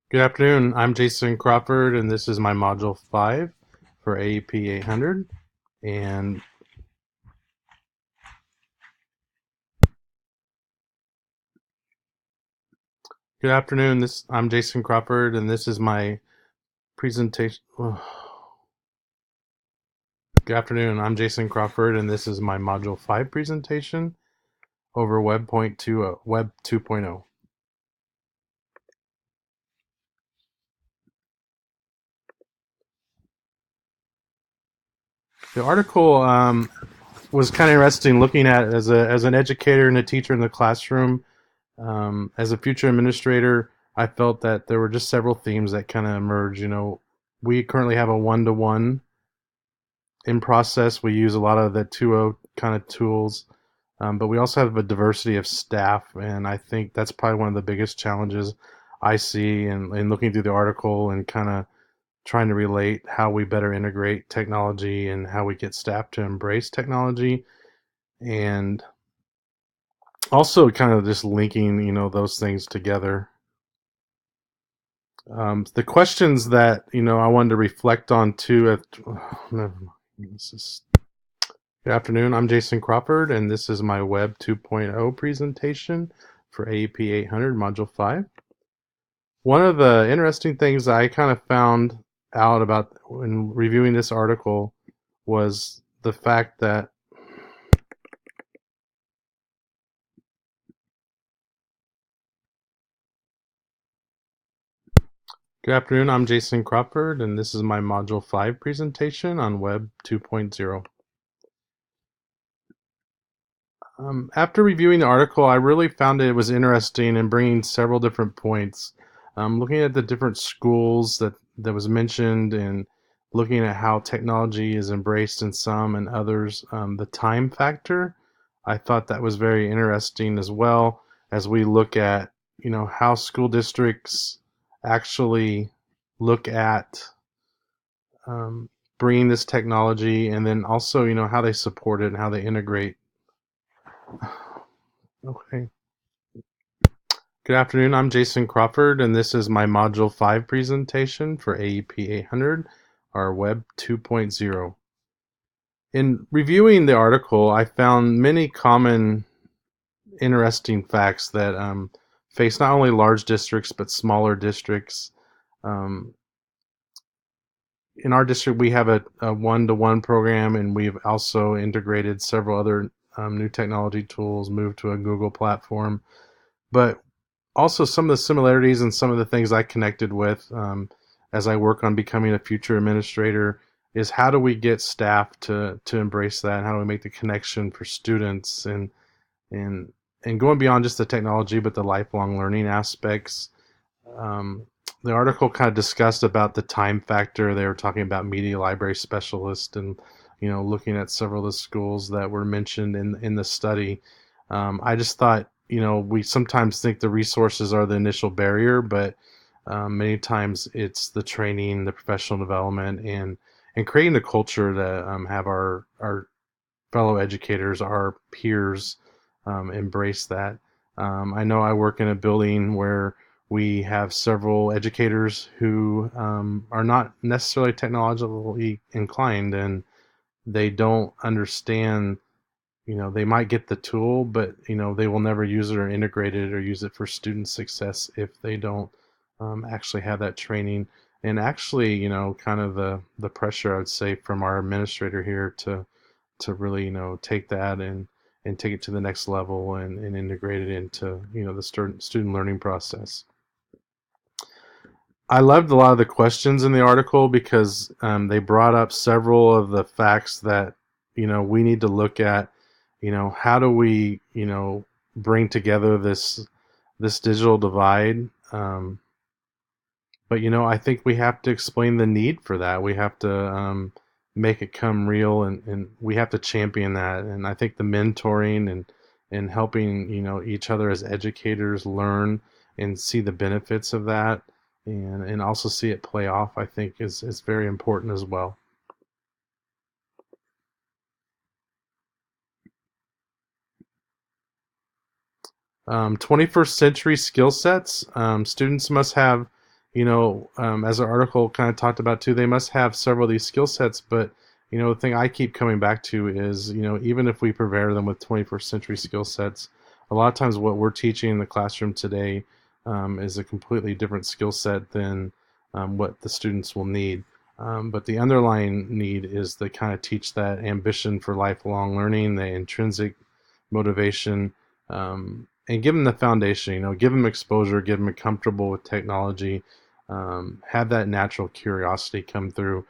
Good afternoon. I'm Jason Crawford, and this is my Module 5 for AEP 800. And good afternoon. I'm Jason Crawford, and this is my presentation. Good afternoon. I'm Jason Crawford, and this is my Module 5 presentation over Web 2.0. The article was kind of interesting looking at as an educator and a teacher in the classroom. As a future administrator, I felt that there were just several themes that kind of emerged. We currently have a one-to-one in process. We use a lot of the 2.0 kind of tools, but we also have a diversity of staff, and I think that's probably one of the biggest challenges I see in looking through the article and kind of trying to relate how we better integrate technology and how we get staff to embrace technology, and also kind of just linking those things together. The questions that I wanted to reflect on too. Never mind. Good afternoon. I'm Jason Crawford, and this is my Web 2.0 presentation for AEP 800 Module 5. One of the interesting things I kind of found out about when reviewing this article was the fact that Good afternoon. I'm Jason Crawford, and this is my Module 5 presentation on Web 2.0. After reviewing the article, I really found it was interesting in bringing several different points. Looking at the different schools that was mentioned and looking at how technology is embraced in some and others, the time factor, I thought that was very interesting as well as we look at, how school districts actually look at um, bringing this technology and then also, how they support it and how they integrate. Okay. Good afternoon. I'm Jason Crawford, and this is my Module 5 presentation for AEP 800, our Web 2.0. In reviewing the article, I found many common interesting facts that face not only large districts but smaller districts. Um, in our district, we have a one-to-one program, and we've also integrated several other new technology tools, moved to a Google platform. But also some of the similarities and some of the things I connected with as I work on becoming a future administrator is how do we get staff to embrace that, and how do we make the connection for students and and going beyond just the technology but the lifelong learning aspects. Um, the article kind of discussed about the time factor. They were talking about media library specialists and looking at several of the schools that were mentioned in the study. I just thought we sometimes think the resources are the initial barrier, but many times it's the training, the professional development, and creating a culture that have our fellow educators, our peers, embrace that. I know I work in a building where we have several educators who are not necessarily technologically inclined, and they don't understand. They might get the tool, but they will never use it or integrate it or use it for student success if they don't actually have that training. And actually, kind of the pressure I would say from our administrator here to really take that and take it to the next level and integrate it into the student learning process. I loved a lot of the questions in the article because they brought up several of the facts that we need to look at. How do we bring together this digital divide? But I think we have to explain the need for that. We have to make it come real, and we have to champion that. And I think the mentoring and helping each other as educators learn and see the benefits of that, and also see it play off, I think is very important as well. 21st century skill sets. Students must have, as our article kind of talked about too, they must have several of these skill sets. But the thing I keep coming back to is, even if we prepare them with 21st century skill sets, a lot of times what we're teaching in the classroom today is a completely different skill set than what the students will need. But the underlying need is to kind of teach that ambition for lifelong learning, the intrinsic motivation, and give them the foundation. Give them exposure, give them comfortable with technology, have that natural curiosity come through.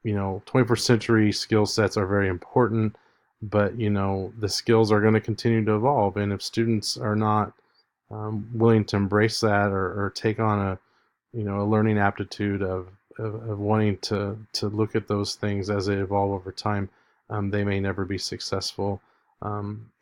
21st century skill sets are very important, but the skills are going to continue to evolve, and if students are not willing to embrace that, or take on a learning aptitude of wanting to look at those things as they evolve over time, they may never be successful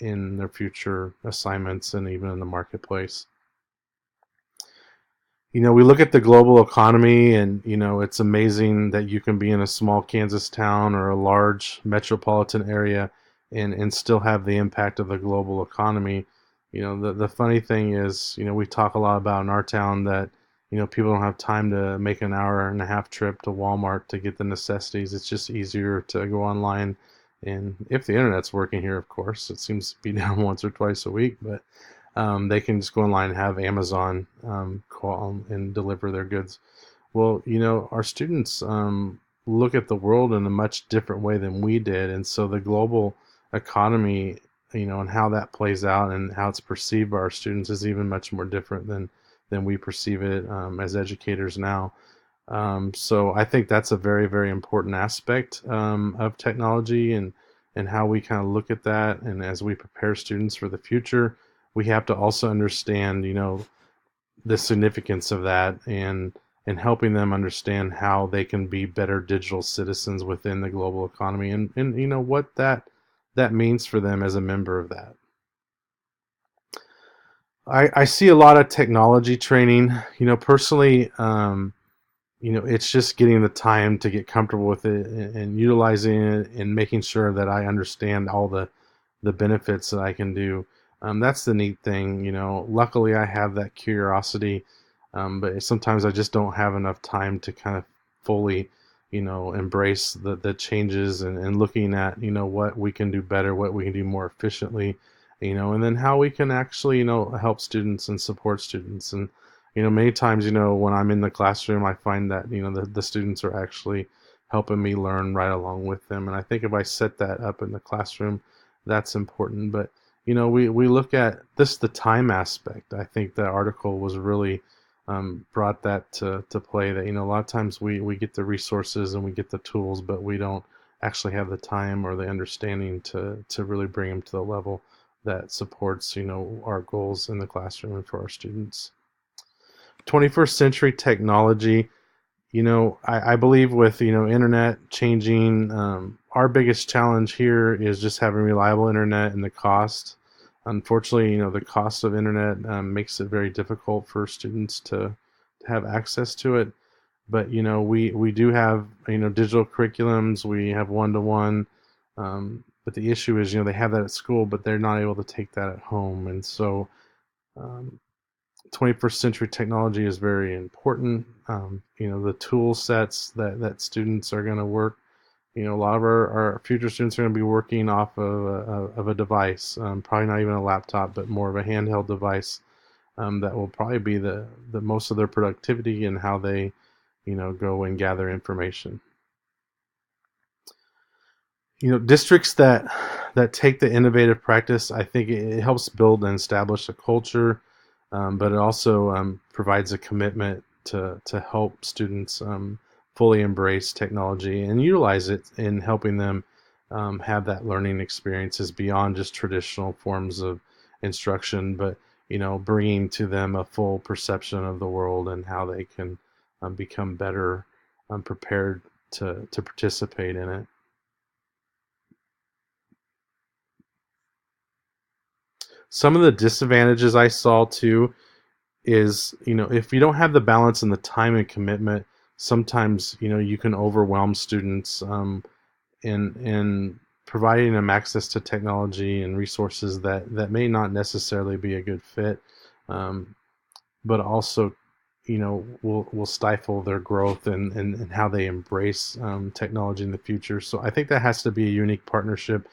in their future assignments and even in the marketplace. We look at the global economy, and it's amazing that you can be in a small Kansas town or a large metropolitan area and still have the impact of the global economy. The funny thing is, we talk a lot about in our town that people don't have time to make an hour and a half trip to Walmart to get the necessities. It's just easier to go online, and if the internet's working here, of course. It seems to be down once or twice a week, but they can just go online and have Amazon call and deliver their goods. Well, our students look at the world in a much different way than we did, and so the global economy, and how that plays out and how it's perceived by our students is even much more different than we perceive it as educators now. So I think that's a very, very important aspect of technology, and how we kind of look at that. And as we prepare students for the future, we have to also understand, the significance of that, and helping them understand how they can be better digital citizens within the global economy, and what that means for them as a member of that. I see a lot of technology training, personally. It's just getting the time to get comfortable with it, and utilizing it, and making sure that I understand all the benefits that I can do. That's the neat thing. Luckily I have that curiosity, but sometimes I just don't have enough time to kind of fully, embrace the changes, and looking at, what we can do better, what we can do more efficiently, and then how we can actually, help students and support students. And many times, when I'm in the classroom, I find that, the students are actually helping me learn right along with them. And I think if I set that up in the classroom, that's important. But, we look at this, the time aspect. I think that article was really brought that to play, that, a lot of times we get the resources and we get the tools, but we don't actually have the time or the understanding to really bring them to the level that supports, our goals in the classroom and for our students. 21st century technology, I believe with, internet changing, our biggest challenge here is just having reliable internet and the cost. Unfortunately, the cost of internet makes it very difficult for students to have access to it. But, we do have, digital curriculums, we have one-to-one, but the issue is, they have that at school, but they're not able to take that at home. And so, um, 21st century technology is very important. The tool sets that students are going to work. A lot of our future students are going to be working off of a device, probably not even a laptop, but more of a handheld device that will probably be the most of their productivity in how they, go and gather information. Districts that take the innovative practice, I think it helps build and establish a culture, but it also provides a commitment to help students fully embrace technology and utilize it in helping them have that learning experiences beyond just traditional forms of instruction, but bringing to them a full perception of the world and how they can become better prepared to participate in it. Some of the disadvantages I saw too is, if you don't have the balance and the time and commitment, sometimes, you can overwhelm students in providing them access to technology and resources that may not necessarily be a good fit. But also, will stifle their growth and how they embrace technology in the future. So I think that has to be a unique partnership.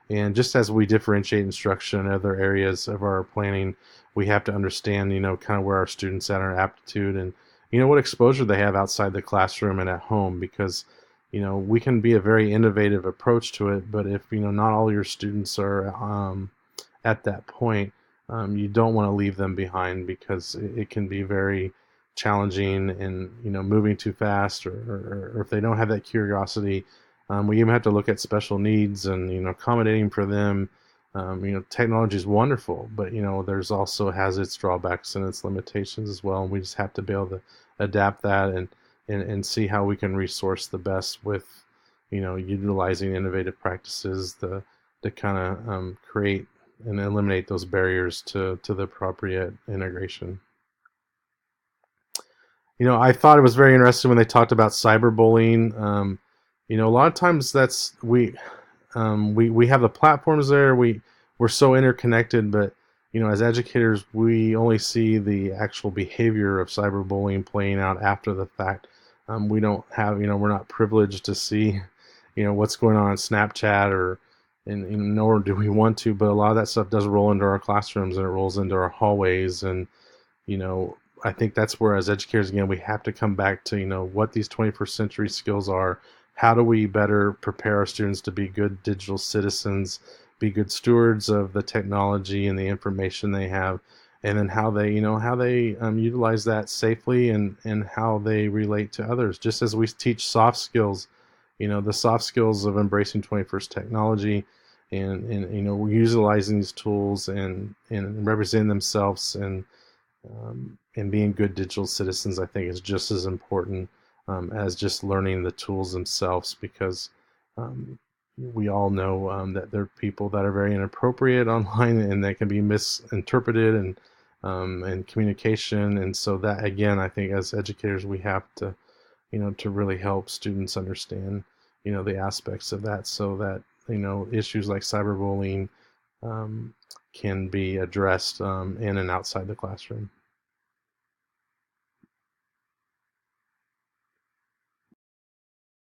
And just as we differentiate instruction in other areas of our planning, we have to understand, kind of where our students at our aptitude and, what exposure they have outside the classroom and at home, because, we can be a very innovative approach to it, but if, not all your students are at that point, you don't want to leave them behind, because it can be very challenging and moving too fast, or if they don't have that curiosity. We even have to look at special needs and accommodating for them. Technology is wonderful, but there's also has its drawbacks and its limitations as well, and we just have to be able to adapt that and see how we can resource the best with utilizing innovative practices to kind of create and eliminate those barriers to the appropriate integration. I thought it was very interesting when they talked about cyberbullying. A lot of times that's we have the platforms there. We're so interconnected, but as educators, we only see the actual behavior of cyberbullying playing out after the fact. We don't have, we're not privileged to see, what's going on Snapchat, and nor do we want to. But a lot of that stuff does roll into our classrooms, and it rolls into our hallways, and you know, I think that's where, as educators, again, we have to come back to, what these 21st century skills are. How do we better prepare our students to be good digital citizens, be good stewards of the technology and the information they have, and then how they utilize that safely, and how they relate to others. Just as we teach soft skills, the soft skills of embracing 21st technology, and utilizing these tools and representing themselves and being good digital citizens, I think is just as important as just learning the tools themselves, because we all know that there are people that are very inappropriate online, and that can be misinterpreted, and communication. And so that, again, I think as educators, we have to, to really help students understand, the aspects of that, so that, issues like cyberbullying um, can be addressed in and outside the classroom.